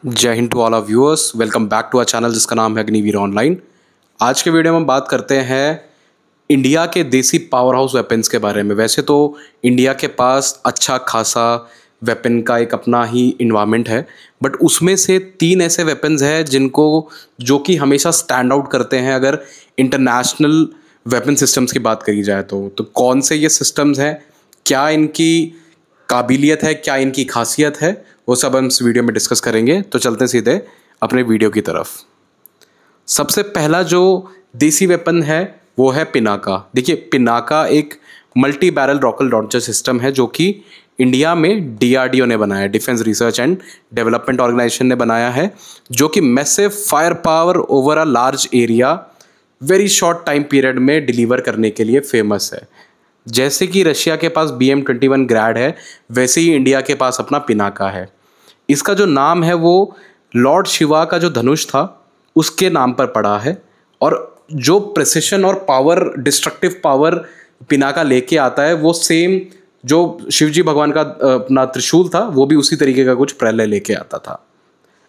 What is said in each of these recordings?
जय Hind to all of viewers. Welcome back to our channel जिसका नाम है अग्निवीर ऑनलाइन। आज के वीडियो में हम बात करते हैं इंडिया के देसी पावर हाउस वेपन्स के बारे में। वैसे तो इंडिया के पास अच्छा खासा वेपन का एक अपना ही इन्वायरमेंट है, बट उसमें से 3 ऐसे वेपन्स हैं जो कि हमेशा स्टैंड आउट करते हैं अगर इंटरनेशनल वेपन सिस्टम्स की बात करी जाए तो कौन से ये सिस्टम्स हैं, क्या इनकी काबिलियत है, क्या इनकी खासियत है, वो सब हम इस वीडियो में डिस्कस करेंगे। तो चलते हैं सीधे अपने वीडियो की तरफ। सबसे पहला जो देसी वेपन है वो है पिनाका। देखिए, पिनाका एक multi barrel rocket launcher system है जो कि इंडिया में डीआरडीओ ने बनाया है, defence research and development organisation ने बनाया है, जो कि massive fire power over a large area very short time period में डिलीवर करने के लिए फेमस है। जैसे कि रशिया के पास BM-21 ग्रैड है, वैसे ही इंडिया के पास अपना पिनाका है। इसका जो नाम है वो लॉर्ड शिवा का जो धनुष था उसके नाम पर पड़ा है, और जो प्रेसिशन और पावर, डिस्ट्रक्टिव पावर पिनाका लेके आता है वो सेम जो शिवजी भगवान का अपना त्रिशूल था वो भी उसी तरीके का कुछ प्रलय लेके आता था।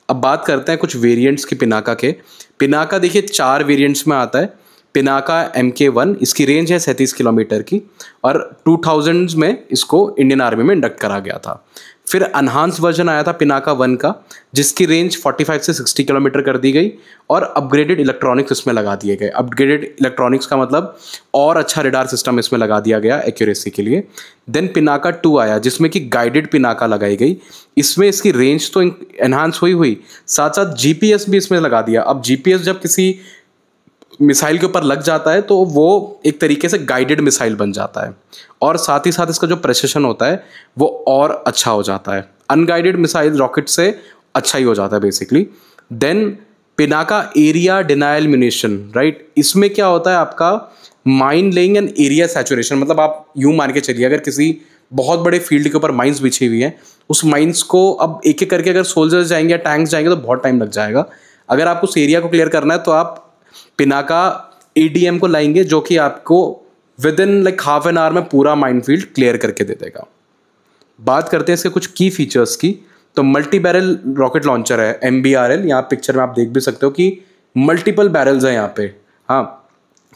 अब बात करते हैं कुछ वेरिएंट्स की पिनाका के। पिनाका देखिए 4 वेरिएंट्स में आता है। पिनाका MK1, इसकी रेंज है 37 किलोमीटर की, और 2000 में इसको इंडियन आर्मी में इंडक्ट करा गया था। फिर अनहांस वर्जन आया था पिनाका 1 का, जिसकी रेंज 45 से 60 किलोमीटर कर दी गई, और अपग्रेडेड इलेक्ट्रॉनिक्स इसमें लगा दिए गए। अपग्रेडेड इलेक्ट्रॉनिक्स का मतलब और अच्छा रेडार सिस्टम इसमें लगा दिया गया एक्यूरेसी के लिए। देन पिनाका 2 आया जिसमें कि गाइडेड पिनाका लगाई गई। इसमें इसकी रेंज तो एनहांस हुई, साथ साथ GPS भी इसमें लगा दिया। अब GPS जब किसी मिसाइल के ऊपर लग जाता है तो वो एक तरीके से गाइडेड मिसाइल बन जाता है, और साथ ही साथ इसका जो प्रेसिशन होता है वो और अच्छा हो जाता है। अनगाइडेड मिसाइल रॉकेट से अच्छा ही हो जाता है basically. Then Pinaka area denial munition, right. इसमें क्या होता है आपका mine laying and area saturation. मतलब आप यूं मान के चलिए, अगर किसी बहुत बड़े फील्ड के ऊपर माइंस बिछी हुई हैं, उस माइंस को अब एक एक करके अगर सोल्जर्स जाएंगे या टैंक्स जाएंगे तो बहुत टाइम लग जाएगा। अगर आपको उस एरिया को क्लियर करना है तो आप पिनाका ADM को लाएंगे, जो कि आपको with in like half an hour में पूरा माइनफील्ड क्लियर करके दे देगा। बात करते हैं इसके कुछ की फीचर्स की। तो मल्टी बैरल रॉकेट लॉन्चर है, MBRL। यहाँ पिक्चर में आप देख भी सकते हो कि मल्टीपल बैरल्स हैं यहाँ पे। हाँ,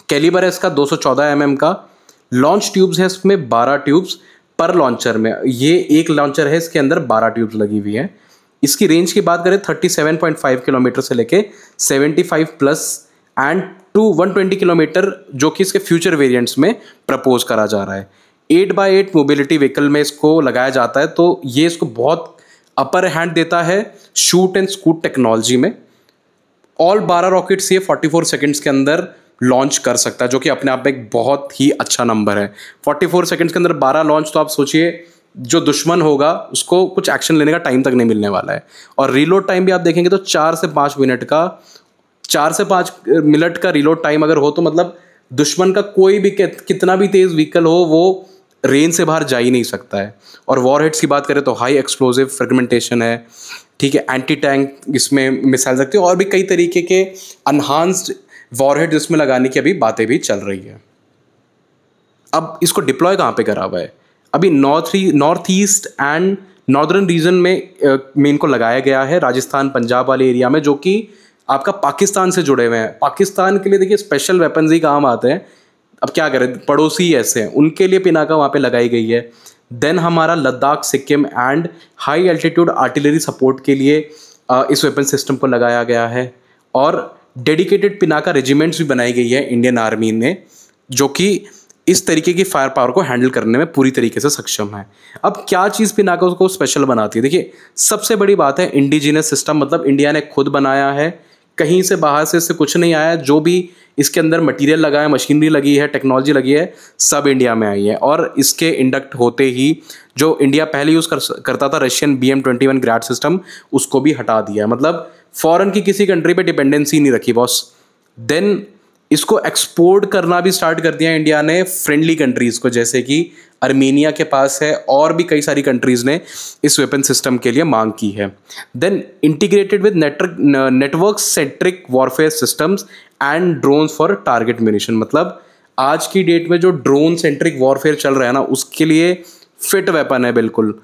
कैलिबर है इसका 214 mm का। लॉन्च ट्यूब्स है इसमें 12 ट्यूब्स पर लॉन्चर में। ये एक लॉन्चर है, इसके अंदर 12 ट्यूब्स लगी हुई हैं। इसकी रेंज की बात करें 37.5 किलोमीटर से लेके 75 प्लस एंड टू 120 किलोमीटर, जो कि इसके फ्यूचर वेरिएंट्स में प्रपोज करा जा रहा है। 8x8 मोबिलिटी व्हीकल में इसको लगाया जाता है, तो ये इसको बहुत अपर हैंड देता है शूट एंड स्कूट टेक्नोलॉजी में। ऑल 12 रॉकेट्स ये 44 सेकंड्स के अंदर लॉन्च कर सकता है, जो कि अपने आप में एक बहुत ही अच्छा नंबर है। 44 सेकंड्स के अंदर 12 लॉन्च, तो आप सोचिए जो दुश्मन होगा उसको कुछ एक्शन लेने का टाइम तक नहीं मिलने वाला है। और रीलोड टाइम भी आप देखेंगे तो 4 से 5 मिनट का रीलोड टाइम अगर हो तो मतलब दुश्मन का कोई भी कितना भी तेज व्हीकल हो वो रेंज से बाहर जा ही नहीं सकता है। और वॉरहेड्स की बात करें तो हाई एक्सप्लोजिव फ्रेगमेंटेशन है, ठीक है। एंटी टैंक इसमें मिसाइल रखते हैं, और भी कई तरीके के अनहांस्ड वॉरहेड इसमें लगाने की अभी बातें भी चल रही है। अब इसको डिप्लॉय कहाँ पे करा हुआ है? अभी north east and northern region में इनको लगाया गया है, राजस्थान पंजाब वाले एरिया में, जो कि आपका पाकिस्तान से जुड़े हुए हैं। पाकिस्तान के लिए देखिए स्पेशल वेपन्स ही काम आते हैं। अब क्या करें, पड़ोसी ऐसे हैं, उनके लिए पिनाका वहाँ पे लगाई गई है। देन हमारा Ladakh, Sikkim and high altitude artillery support के लिए इस वेपन सिस्टम को लगाया गया है। और डेडिकेटेड पिनाका रेजिमेंट्स भी बनाई गई है इंडियन आर्मी ने, जो कि इस तरीके की फायर पावर को हैंडल करने में पूरी तरीके से सक्षम है। अब क्या चीज़ पिनाका को स्पेशल बनाती है? देखिए, सबसे बड़ी बात है इंडिजिनस सिस्टम, मतलब इंडिया ने खुद बनाया है, कहीं से बाहर से इससे कुछ नहीं आया। जो भी इसके अंदर मटेरियल लगा है, मशीनरी लगी है, टेक्नोलॉजी लगी है, सब इंडिया में आई है। और इसके इंडक्ट होते ही जो इंडिया पहले यूज़ करता था रशियन BM-21 ग्रैड सिस्टम, उसको भी हटा दिया। मतलब फॉरेन की किसी कंट्री पे डिपेंडेंसी नहीं रखी बॉस। देन इसको एक्सपोर्ट करना भी स्टार्ट कर दिया इंडिया ने फ्रेंडली कंट्रीज़ को, जैसे कि अर्मेनिया के पास है, और भी कई सारी कंट्रीज़ ने इस वेपन सिस्टम के लिए मांग की है। Then integrated with network centric warfare systems and drones for target munition. मतलब आज की डेट में जो ड्रोन सेंट्रिक वॉरफेयर चल रहा है ना, उसके लिए फिट वेपन है बिल्कुल।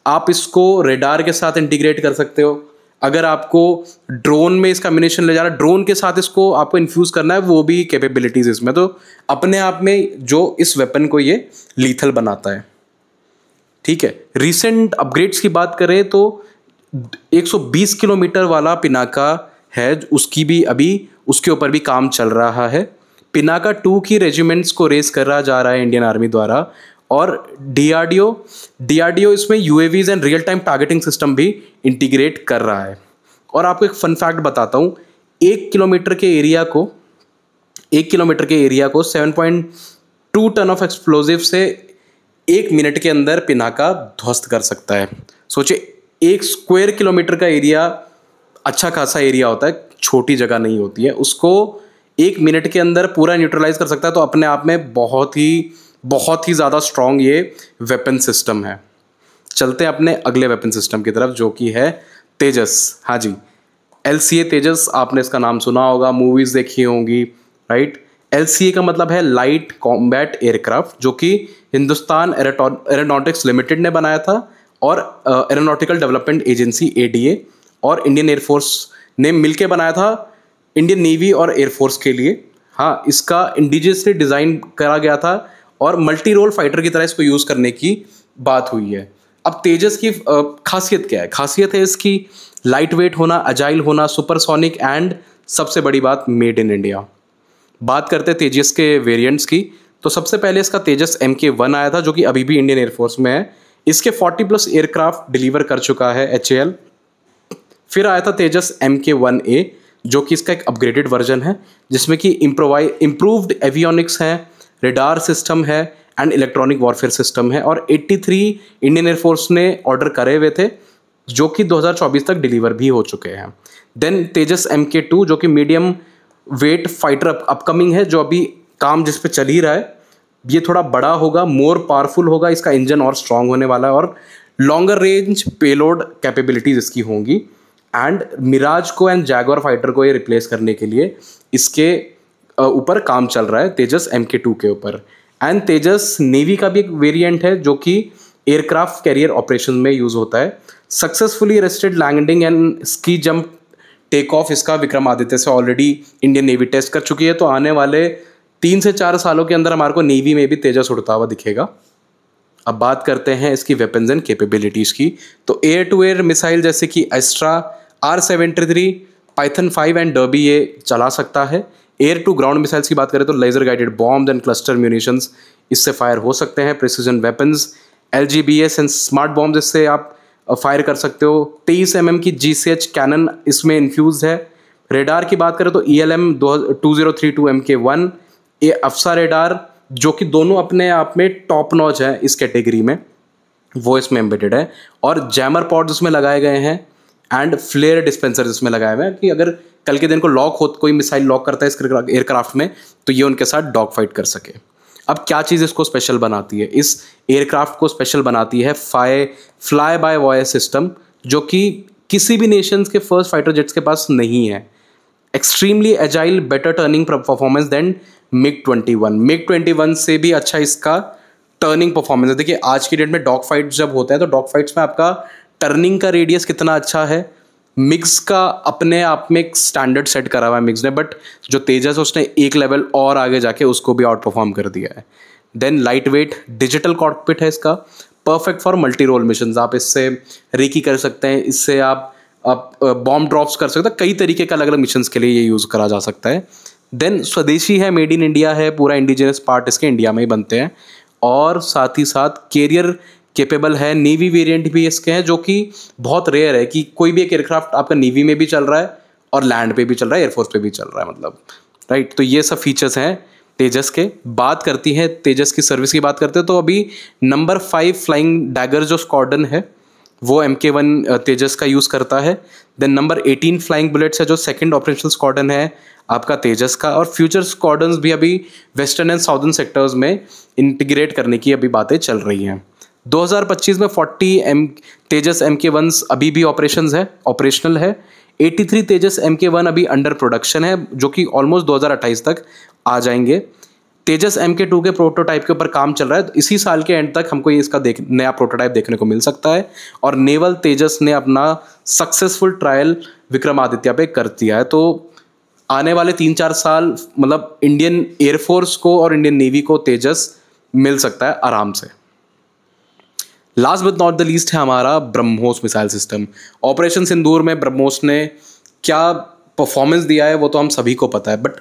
आप इसको रेडार के साथ इंटीग्रेट कर सकते हो, अगर आपको ड्रोन में इसका म्यूनिशन ले जाना, ड्रोन के साथ इसको आपको इन्फ्यूज़ करना है, वो भी कैपेबिलिटीज़ इसमें, तो अपने आप में जो इस वेपन को ये लीथल बनाता है। ठीक है, रिसेंट अपग्रेड्स की बात करें तो 120 किलोमीटर वाला पिनाका है, उसकी भी अभी उसके ऊपर भी काम चल रहा है। पिनाका 2 की रेजिमेंट्स को रेस करा जा रहा है इंडियन आर्मी द्वारा, और डीआरडीओ इसमें UAVs and real time targeting system भी इंटीग्रेट कर रहा है। और आपको एक फन फैक्ट बताता हूँ, 1 किलोमीटर के एरिया को 7.2 टन ऑफ एक्सप्लोजिव से 1 मिनट के अंदर पिनाका ध्वस्त कर सकता है। सोचिए, 1 स्क्वायर किलोमीटर का एरिया अच्छा खासा एरिया होता है, छोटी जगह नहीं होती है, उसको 1 मिनट के अंदर पूरा न्यूट्रलाइज कर सकता है। तो अपने आप में बहुत ही ज़्यादा स्ट्रॉन्ग ये वेपन सिस्टम है। चलते हैं अपने अगले वेपन सिस्टम की तरफ, जो कि है तेजस। हाँ जी, LCA तेजस, आपने इसका नाम सुना होगा, मूवीज़ देखी होंगी, राइट। LCA का मतलब है लाइट कॉम्बैट एयरक्राफ्ट, जो कि हिंदुस्तान एरोनॉटिक्स लिमिटेड ने बनाया था, और एरोनॉटिकल डेवलपमेंट एजेंसी ADA और इंडियन एयरफोर्स ने मिलकर बनाया था, इंडियन नेवी और एयरफोर्स के लिए। हाँ, इसका इंडिजियसली डिज़ाइन करा गया था और मल्टी रोल फाइटर की तरह इसको यूज़ करने की बात हुई है। अब तेजस की खासियत क्या है? खासियत है इसकी लाइट वेट होना, अजाइल होना, सुपरसोनिक, एंड सबसे बड़ी बात, मेड इन इंडिया। बात करते हैं तेजस के वेरिएंट्स की, तो सबसे पहले इसका तेजस MK1 आया था, जो कि अभी भी इंडियन एयरफोर्स में है। इसके 40+ एयरक्राफ्ट डिलीवर कर चुका है HAL। फिर आया था तेजस MK1A, जो कि इसका एक अपग्रेडेड वर्जन है, जिसमें कि इम्प्रूव्ड एवियोनिक्स है, रेडार सिस्टम है, एंड इलेक्ट्रॉनिक वॉरफेयर सिस्टम है। और 83 इंडियन एयरफोर्स ने ऑर्डर करे हुए थे, जो कि 2024 तक डिलीवर भी हो चुके हैं। देन तेजस MK2, जो कि मीडियम वेट फाइटर अपकमिंग है, जो अभी काम जिस पे चल ही रहा है। ये थोड़ा बड़ा होगा, मोर पावरफुल होगा, इसका इंजन और स्ट्रांग होने वाला है, और लॉन्गर रेंज पेलोड कैपेबिलिटीज इसकी होंगी। एंड मिराज को एंड जैगुआर फाइटर को ये रिप्लेस करने के लिए इसके ऊपर काम चल रहा है, तेजस MK2 के ऊपर। एंड तेजस नेवी का भी एक वेरिएंट है, जो कि एयरक्राफ्ट कैरियर ऑपरेशन में यूज होता है। Successfully tested landing and ski jump take off इसका विक्रमादित्य से ऑलरेडी इंडियन नेवी टेस्ट कर चुकी है। तो आने वाले 3 से 4 सालों के अंदर हमारे को नेवी में भी तेजस उड़ता हुआ दिखेगा। अब बात करते हैं इसकी वेपन्स एंड कैपेबिलिटीज़ की। तो एयर टू एयर मिसाइल जैसे कि extra, R-73, Python 5 and derby ये चला सकता है। एयर टू ग्राउंड मिसाइल्स की बात करें तो laser guided bomb and cluster munitions इससे फायर हो सकते हैं। Precision weapons, LGBS and smart bomb इससे आप फायर कर सकते हो। 23 mm की GCH कैनन इसमें इन्फ्यूज है। रेडार की बात करें तो ELM 2032 MK1, ये अफसा रेडार, जो कि दोनों अपने आप में टॉप नॉच है इस कैटेगरी में, वो इसमें एम्बेडेड है। और जैमर पॉड्स इसमें लगाए गए हैं, एंड फ्लेयर डिस्पेंसर इसमें लगाए हुए हैं, कि अगर कल के दिन को कोई मिसाइल लॉक करता है इस एयरक्राफ्ट में, तो ये उनके साथ डॉग फाइट कर सके। अब क्या चीज़ इसको स्पेशल बनाती है? इस एयरक्राफ्ट को स्पेशल बनाती है फ्लाई बाय वायर सिस्टम, जो कि किसी भी नेशंस के फर्स्ट फाइटर जेट्स के पास नहीं है। Extremely agile, better turning performance than MiG-21 से भी अच्छा इसका टर्निंग परफॉर्मेंस है। देखिए, आज की डेट में डॉग फाइट जब होता है, तो डॉग फाइट्स में आपका टर्निंग का रेडियस कितना अच्छा है। मिग्स का अपने आप में एक स्टैंडर्ड सेट करा हुआ है मिग्स ने, बट जो तेजस उसने एक लेवल और आगे जाके उसको भी आउट परफॉर्म कर दिया है। Then light weight digital cockpit है इसका, perfect for multi role mission. आप इससे रेकी कर सकते हैं, इससे आप बॉम्ब ड्रॉप्स कर सकते हैं, कई तरीके के अलग अलग मिशन के लिए ये यूज़ करा जा सकता है। देन स्वदेशी है, मेड इन इंडिया है, पूरा इंडिजिनस पार्ट इसके इंडिया में ही बनते हैं। और साथ ही साथ कैरियर केपेबल है, नेवी वेरिएंट भी इसके हैं, जो कि बहुत रेयर है कि कोई भी एक एयरक्राफ्ट आपका नेवी में भी चल रहा है और लैंड पे भी चल रहा है, एयरफोर्स पे भी चल रहा है, मतलब राइट। तो ये सब फीचर्स हैं तेजस के। बात करती है तेजस की सर्विस की बात करते हैं, तो अभी नंबर 5 फ्लाइंग डैगर जो स्क्वाड्रन है वो MK1 तेजस का यूज़ करता है। देन नंबर 18 फ्लाइंग बुलेट्स है, जो सेकंड ऑपरेशनल स्क्वाड्रन है आपका तेजस का। और फ्यूचर स्क्वाड्रन्स भी अभी वेस्टर्न एंड साउदर्न सेक्टर्स में इंटीग्रेट करने की अभी बातें चल रही हैं। 2025 में 40 तेजस MK1 अभी भी ऑपरेशनल है। 83 तेजस MK1 अभी अंडर प्रोडक्शन है, जो कि ऑलमोस्ट 2028 तक आ जाएंगे। तेजस MK2 के प्रोटोटाइप के ऊपर काम चल रहा है, तो इसी साल के एंड तक हमको ये इसका नया प्रोटोटाइप देखने को मिल सकता है। और नेवल तेजस ने अपना सक्सेसफुल ट्रायल विक्रमादित्य पे कर दिया है। तो आने वाले 3-4 साल मतलब इंडियन एयरफोर्स को और इंडियन नेवी को तेजस मिल सकता है आराम से। Last but not the least है हमारा ब्रह्मोस मिसाइल सिस्टम। ऑपरेशन सिंदूर में ब्रह्मोस ने क्या परफॉर्मेंस दिया है वो तो हम सभी को पता है, बट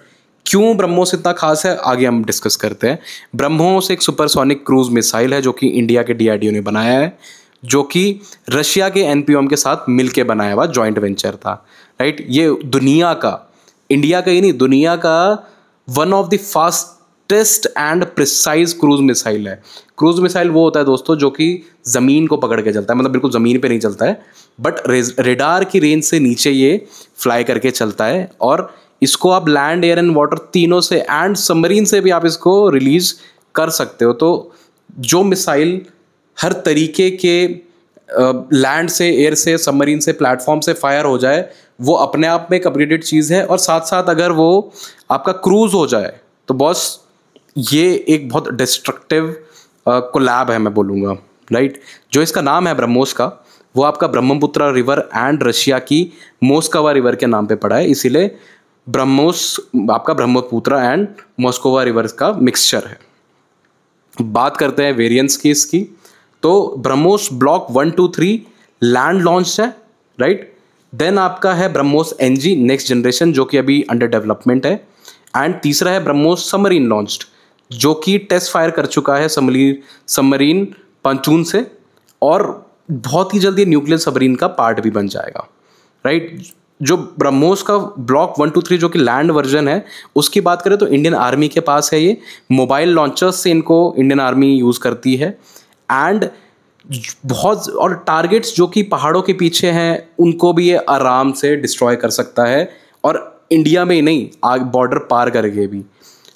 क्यों ब्रह्मोस इतना खास है आगे हम डिस्कस करते हैं। ब्रह्मोस एक सुपरसोनिक क्रूज मिसाइल है जो कि इंडिया के DRDO ने बनाया है, जो कि रशिया के NPOM के साथ मिलके बनाया हुआ जॉइंट वेंचर था, राइट। ये दुनिया का, इंडिया का ही नहीं, दुनिया का one of the fastest and precise cruise missile है। क्रूज मिसाइल वो होता है दोस्तों जो कि ज़मीन को पकड़ के चलता है, मतलब बिल्कुल ज़मीन पे नहीं चलता है, बट रेडार की रेंज से नीचे ये फ्लाई करके चलता है। और इसको आप लैंड, एयर एंड वाटर तीनों से एंड सबमरीन से भी आप इसको रिलीज कर सकते हो। तो जो मिसाइल हर तरीके के लैंड से, एयर से, सबमरीन से, प्लेटफॉर्म से फायर हो जाए, वो अपने आप में एक अपग्रेडेड चीज़ है। और साथ साथ अगर वो आपका क्रूज हो जाए तो बॉस ये एक बहुत डिस्ट्रक्टिव कोलैब है मैं बोलूँगा, राइट। जो इसका नाम है ब्रह्मोस का, वो आपका ब्रह्मपुत्र रिवर एंड रशिया की मोस्कवा रिवर के नाम पे पड़ा है, इसीलिए ब्रह्मोस आपका ब्रह्मपुत्र एंड मॉस्कोवा रिवर्स का मिक्सचर है। बात करते हैं वेरिएंट्स की इसकी, तो ब्रह्मोस ब्लॉक 1, 2, 3 लैंड लॉन्च है, राइट। देन आपका है ब्रह्मोस NG नेक्स्ट जनरेशन जो कि अभी अंडर डेवलपमेंट है। एंड तीसरा है ब्रह्मोस सबमरीन लॉन्च्ड जो कि टेस्ट फायर कर चुका है सबमरीन पंचून से, और बहुत ही जल्दी न्यूक्लियर सबमरीन का पार्ट भी बन जाएगा, राइट। जो ब्रह्मोस का ब्लॉक 1, 2, 3 जो कि लैंड वर्जन है उसकी बात करें तो इंडियन आर्मी के पास है। ये मोबाइल लॉन्चर्स से इनको इंडियन आर्मी यूज़ करती है। एंड बहुत और टारगेट्स जो कि पहाड़ों के पीछे हैं उनको भी ये आराम से डिस्ट्रॉय कर सकता है, और इंडिया में ही नहीं, आग बॉर्डर पार करके भी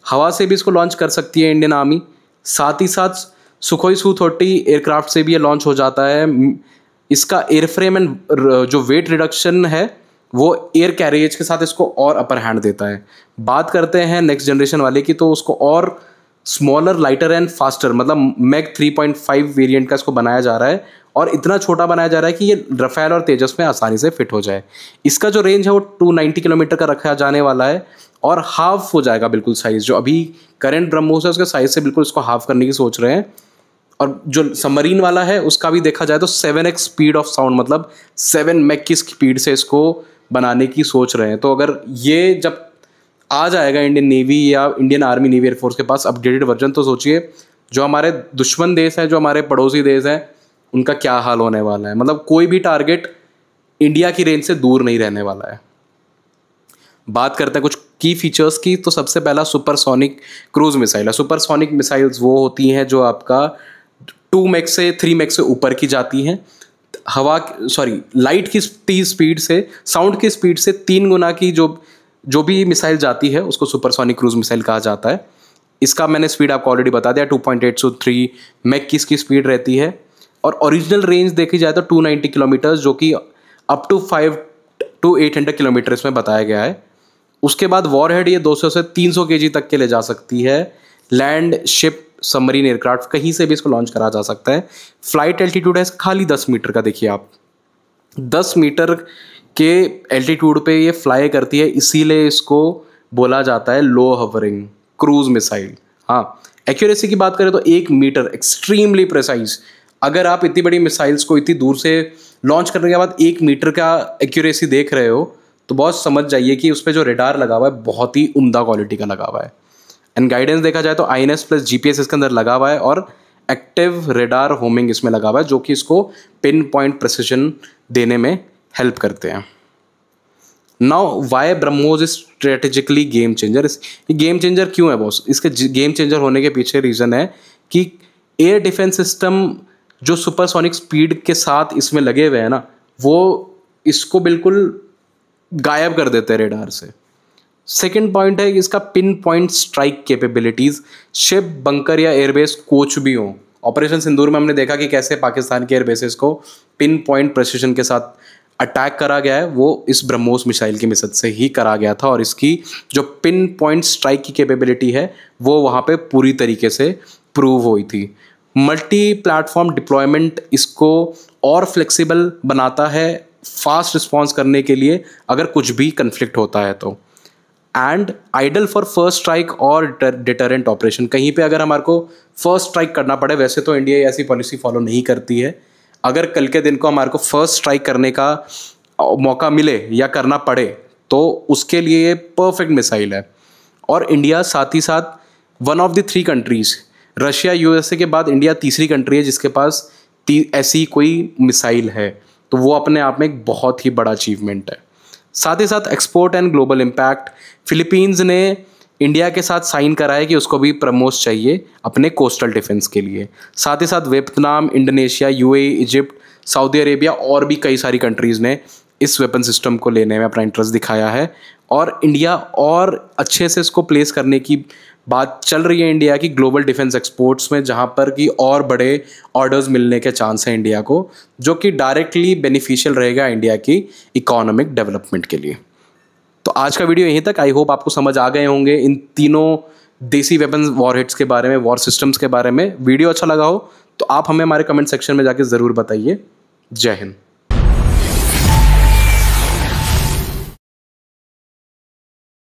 हवा से भी इसको लॉन्च कर सकती है इंडियन आर्मी। साथ ही साथ सुखोई Su-30 एयरक्राफ्ट से भी ये लॉन्च हो जाता है। इसका एयरफ्रेम एंड जो वेट रिडक्शन है वो एयर कैरियज के साथ इसको और अपर हैंड देता है। बात करते हैं नेक्स्ट जनरेशन वाले की, तो उसको और स्मॉलर, लाइटर एंड फास्टर, मतलब मैग 3.5 वेरिएंट का इसको बनाया जा रहा है, और इतना छोटा बनाया जा रहा है कि ये रफेल और तेजस में आसानी से फिट हो जाए। इसका जो रेंज है वो 290 किलोमीटर का रखा जाने वाला है, और हाफ हो जाएगा बिल्कुल साइज़। जो अभी करंट ब्रह्मोस है उसके साइज़ से बिल्कुल इसको हाफ करने की सोच रहे हैं। और जो सबमरीन वाला है उसका भी देखा जाए तो 7x स्पीड ऑफ साउंड, मतलब 7 मैक की स्पीड से इसको बनाने की सोच रहे हैं। तो अगर ये जब आ जाएगा इंडियन नेवी या इंडियन आर्मी, नेवी, एयरफोर्स के पास अपडेटेड वर्जन, तो सोचिए जो हमारे दुश्मन देश हैं, जो हमारे पड़ोसी देश हैं, उनका क्या हाल होने वाला है। मतलब कोई भी टारगेट इंडिया की रेंज से दूर नहीं रहने वाला है। बात करते हैं कुछ की फीचर्स की, तो सबसे पहला सुपरसोनिक क्रूज मिसाइल है। सुपरसोनिक मिसाइल्स वो होती हैं जो आपका 2 मैक से 3 मैक से ऊपर की जाती हैं। लाइट की स्पीड से, साउंड की स्पीड से 3 गुना की जो भी मिसाइल जाती है उसको सुपरसोनिक क्रूज मिसाइल कहा जाता है। इसका मैंने स्पीड आपको ऑलरेडी बता दिया, 2.8 से 3 मैक की इसकी स्पीड रहती है। और ओरिजिनल रेंज देखी जाए तो 290 किलोमीटर, जो कि अप टू 5 to 800 किलोमीटर इसमें बताया गया है। उसके बाद वॉरहेड ये 200 से 300 kg तक के ले जा सकती है। लैंड, शिप, सबमरीन एयरक्राफ्ट कहीं से भी इसको लॉन्च करा जा सकता है। फ्लाइट एल्टीट्यूड है खाली 10 मीटर का, देखिए आप 10 मीटर के एल्टीट्यूड पे ये फ्लाई करती है, इसीलिए इसको बोला जाता है लो हवरिंग क्रूज मिसाइल। हाँ, एक्यूरेसी की बात करें तो 1 मीटर, एक्सट्रीमली प्रिसाइज। अगर आप इतनी बड़ी मिसाइल्स को इतनी दूर से लॉन्च करने के बाद 1 मीटर का एक्यूरेसी देख रहे हो तो बहुत समझ जाइए कि उस पर जो रेडार लगा हुआ है बहुत ही उम्दा क्वालिटी का लगा हुआ है। एंड गाइडेंस देखा जाए तो INS प्लस GPS इसके अंदर लगा हुआ है, और एक्टिव रेडार होमिंग इसमें लगा हुआ है जो कि इसको पिन पॉइंट प्रिसिजन देने में हेल्प करते हैं। Now why BrahMos is strategically game changer. ये गेम चेंजर क्यों है बॉस? इसके गेम चेंजर होने के पीछे रीज़न है कि एयर डिफेंस सिस्टम जो सुपरसोनिक स्पीड के साथ इसमें लगे हुए हैं ना, वो इसको बिल्कुल गायब कर देते हैं रेडार से। सेकेंड पॉइंट है कि इसका pin point strike capabilities, ship, bunker या एयरबेस कोच भी हों। ऑपरेशन सिंदूर में हमने देखा कि कैसे पाकिस्तान के एयरबेसेस को पिन पॉइंट प्रेसिशन के साथ अटैक करा गया है वो इस ब्रह्मोस मिसाइल की मदद से ही करा गया था, और इसकी जो पिन पॉइंट स्ट्राइक की कैपेबिलिटी है वो वहाँ पे पूरी तरीके से प्रूव हुई थी। मल्टी प्लेटफॉर्म डिप्लॉयमेंट इसको और फ्लेक्सिबल बनाता है फास्ट रिस्पॉन्स करने के लिए अगर कुछ भी कन्फ्लिक्ट होता है तो। And idol for first strike और डिटरेंट ऑपरेशन, कहीं पे अगर हमारे को फर्स्ट स्ट्राइक करना पड़े, वैसे तो इंडिया ऐसी पॉलिसी फॉलो नहीं करती है, अगर कल के दिन को हमारे को फर्स्ट स्ट्राइक करने का मौका मिले या करना पड़े तो उसके लिए ये परफेक्ट मिसाइल है। और इंडिया साथ ही साथ one of the 3 countries, Russia USA के बाद इंडिया तीसरी कंट्री है जिसके पास ऐसी कोई मिसाइल है, तो वो अपने आप में एक बहुत ही बड़ा अचीवमेंट है। साथ ही साथ export and global impact, Philippines ने इंडिया के साथ साइन करा है कि उसको भी ब्रह्मोस चाहिए अपने कोस्टल डिफेंस के लिए। साथ ही साथ Vietnam, Indonesia, UAE, Egypt, Saudi Arabia और भी कई सारी कंट्रीज़ ने इस वेपन सिस्टम को लेने में अपना इंटरेस्ट दिखाया है, और इंडिया और अच्छे से इसको प्लेस करने की बात चल रही है इंडिया की ग्लोबल डिफेंस एक्सपोर्ट्स में, जहाँ पर कि और बड़े ऑर्डर्स मिलने के चांस हैं इंडिया को, जो कि डायरेक्टली बेनिफिशियल रहेगा इंडिया की इकोनॉमिक डेवलपमेंट के लिए। तो आज का वीडियो यहीं तक। आई होप आपको समझ आ गए होंगे इन तीनों देसी वेपन्स वॉरहेड्स के बारे में, वॉर सिस्टम्स के बारे में। वीडियो अच्छा लगा हो तो आप हमें हमारे कमेंट सेक्शन में जाके ज़रूर बताइए। जय हिंद।